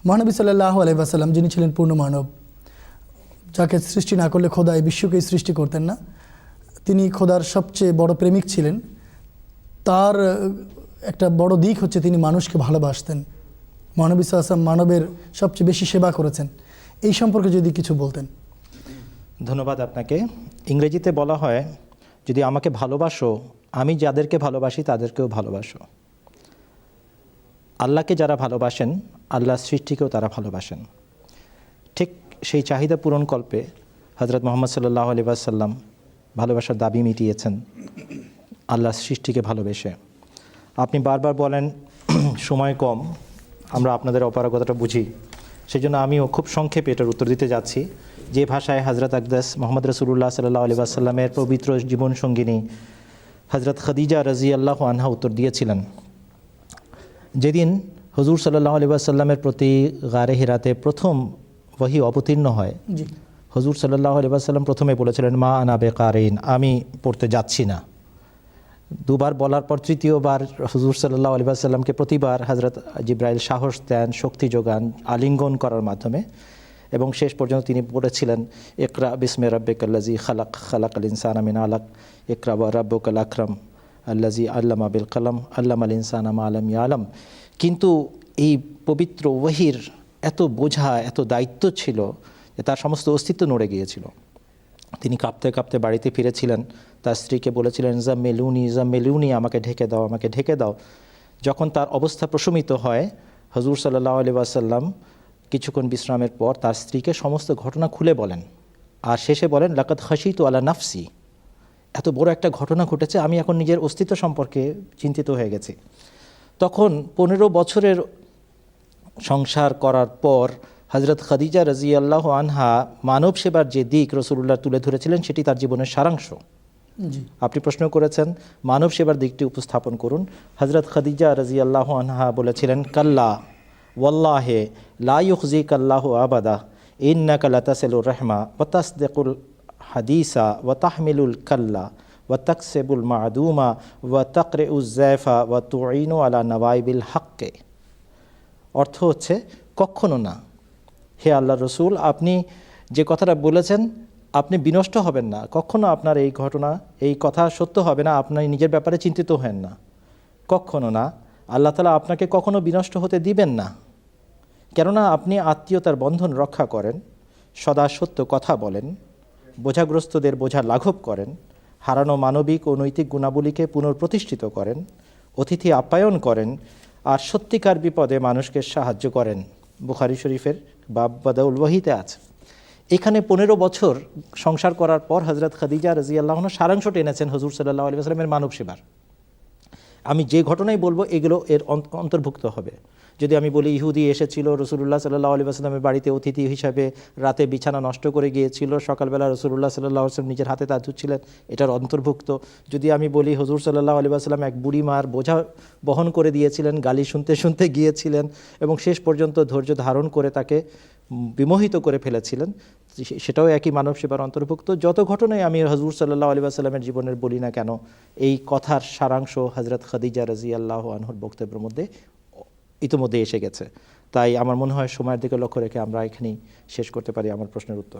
মহানবী সাল্লাল্লাহু আলাইহি ওয়াসাল্লাম যিনি ছিলেন পূর্ণ মানব, যাকে সৃষ্টি না করলে খোদা এই বিশ্বকেই সৃষ্টি করতেন না, তিনি খোদার সবচেয়ে বড় প্রেমিক ছিলেন। তার একটা বড় দিক হচ্ছে তিনি মানুষকে ভালোবাসতেন। মহানবী সাল্লাল্লাহু আলাইহি ওয়াসাল্লাম মানবের সবচেয়ে বেশি সেবা করেছেন। এই সম্পর্কে যদি কিছু বলতেন। ধন্যবাদ আপনাকে। ইংরেজিতে বলা হয়, যদি আমাকে ভালোবাসো, আমি যাদেরকে ভালোবাসি তাদেরকেও ভালোবাসো। আল্লাহকে যারা ভালোবাসেন, আল্লাহর সৃষ্টিকেও তারা ভালোবাসেন। ঠিক সেই চাহিদা পূরণকল্পে হযরত মুহাম্মদ সাল্লাল্লাহু আলাইহি ওয়াসাল্লাম ভালোবাসার দাবি মিটিয়েছেন আল্লাহর সৃষ্টিকে ভালোবেসে। আপনি বারবার বলেন সময় কম, আমরা আপনাদের অপারগতাটা বুঝি, সেই জন্য আমিও খুব সংক্ষেপে এটার উত্তর দিতে যাচ্ছি। যে ভাষায় হযরত আকদাস মুহাম্মদ রাসূলুল্লাহ সাল্লাল্লাহু আলাইহি ওয়াসাল্লামের পবিত্র জীবনসঙ্গিনী হযরত খাদিজা রাদিয়াল্লাহু আনহা উত্তর দিয়েছিলেন। যেদিন হুজুর সাল্লাল্লাহু আলাইহি ওয়াসাল্লামের প্রতি গারে হিরাতে প্রথম ওহী অবতীর্ণ হয়, হুজুর সাল্লাল্লাহু আলাইহি ওয়াসাল্লাম প্রথমে বলেছিলেন, মা আনা বেকারিন, আমি পড়তে যাচ্ছি না। দুবার বলার পর তৃতীয়বার হুজুর সাল্লাল্লাহু আলাইহি ওয়াসাল্লামকে প্রতিবার হযরত জিবরাইল সাহস দেন, শক্তি যোগান, আলিঙ্গন করার মাধ্যমে, এবং শেষ পর্যন্ত তিনি পড়েছিলেন, ইকরা বিসমি রাব্বিকাল্লাযী খালাক, খালাকাল ইনসানা মিন আলাক, ইকরা ওয়া রাব্বুকাল আকরাম আল্লাযী আল্লামা বিল কলম, আল্লামাল ইনসানা মা লাম ইয়ালাম। কিন্তু এই পবিত্র ওহীর এত বোঝা, এত দায়িত্ব ছিল যে তার সমস্ত অস্তিত্ব নড়ে গিয়েছিল। তিনি কাঁপতে কাঁপতে বাড়িতে ফিরেছিলেন, তার স্ত্রীকে বলেছিলেন, জাম্মিলুনি জাম্মিলুনি, আমাকে ঢেকে দাও, আমাকে ঢেকে দাও। যখন তার অবস্থা প্রশমিত হয়, হুজুর সাল্লাল্লাহু আলাইহি ওয়াসাল্লাম কিছুক্ষণ বিশ্রামের পর তার স্ত্রীকে সমস্ত ঘটনা খুলে বলেন, আর শেষে বলেন, লাকাদ খাশিতু আলা নাফসি, এত বড় একটা ঘটনা ঘটেছে, আমি এখন নিজের অস্তিত্ব সম্পর্কে চিন্তিত হয়ে গেছি। তখন 15 বছরের সংসার করার পর হযরত খাদিজা রাদিয়াল্লাহু আনহা মানব সেবার যে দিক রাসূলুল্লাহ তুলে ধরেছিলেন, সেটি তার জীবনের সারাংশ। আপনি প্রশ্ন করেছেন মানব সেবার দিকটি উপস্থাপন করুন। হযরত খাদিজা রাদিয়াল্লাহু আনহা বলেছিলেন, কাল্লা ওয়াল্লাহি লা ইউখজিকাল্লাহু আবাদা, ইন্নাকা লাতাসিলুর রাহমা ওয়া তাসদিকুল হাদিসা ওয়া তাহমিলুল কাল্লা ওয়া তাকসিবুল মা'দুমা ওয়া তাকরিউজ যায়ফা ওয়া তুঈনু আলা নওয়াইবিল হক্কে। অর্থ হচ্ছে, কখনো না হে আল্লাহর রসুল, আপনি যে কথাটা বলেছেন আপনি বিনষ্ট হবেন না, কখনো আপনার এই ঘটনা, এই কথা সত্য হবে না, আপনি নিজের ব্যাপারে চিন্তিত হেন না, কখনো না। আল্লাহ তাআলা আপনাকে কখনো বিনষ্ট হতে দিবেন না, কেননা আপনি আত্মীয়তার বন্ধন রক্ষা করেন, সদা সত্য কথা বলেন, বোঝাগ্রস্তদের বোঝা লাঘব করেন, হারানো মানবিক ও নৈতিক গুণাবলীকে পুনঃপ্রতিষ্ঠিত করেন, অতিথি আপ্যায়ন করেন, আর সত্যিকার বিপদে মানুষকে সাহায্য করেন। বুখারী শরীফের বাব বাদাউল ওয়াহিতে আছে। এখানে 15 বছর সংসার করার পর হযরত খাদিজা রাদিয়াল্লাহু আনহা সারাংশ টেনেছেন হুজুর সাল্লাল্লাহু আলাইহি ওয়াসাল্লামের মানব সেবার। আমি যে ঘটনাই বলবো এগুলো এর অন্তর্ভুক্ত হবে। যদি আমি বলি ইহুদি এসেছিল রাসূলুল্লাহ সাল্লাল্লাহু আলাইহি ওয়াসাল্লামের বাড়িতে অতিথি হিসাবে, রাতে বিছানা নষ্ট করে গিয়েছিল, সকালবেলা রাসূলুল্লাহ সাল্লাল্লাহু আলাইহি ওয়াসাল্লাম নিজের হাতে তা ধুচ্ছিলেন, এটার অন্তর্ভুক্ত। যদি আমি বলি হুজুর সাল্লাল্লাহু আলাইহি ওয়াসাল্লাম এক বুড়ি মার বোঝা বহন করে দিয়েছিলেন, গালি শুনতে শুনতে গিয়েছিলেন এবং শেষ পর্যন্ত ধৈর্য ধারণ করে তাকে বিমোহিত করে ফেলেছিলেন, সেটাও একই মানব সেবার অন্তর্ভুক্ত। যত ঘটনাই আমি হুজুর সাল্লাল্লাহু আলাইহি ওয়াসাল্লামের জীবনের বলি না কেন, এই কথার সারাংশ হযরত খাদিজা রাদিয়াল্লাহু আনহার বক্তব্যের মধ্যে ইতিমধ্যে এসে গেছে। তাই আমার মনে হয় সময়ের দিকে লক্ষ্য রেখে আমরা এখানেই শেষ করতে পারি আমার প্রশ্নের উত্তর।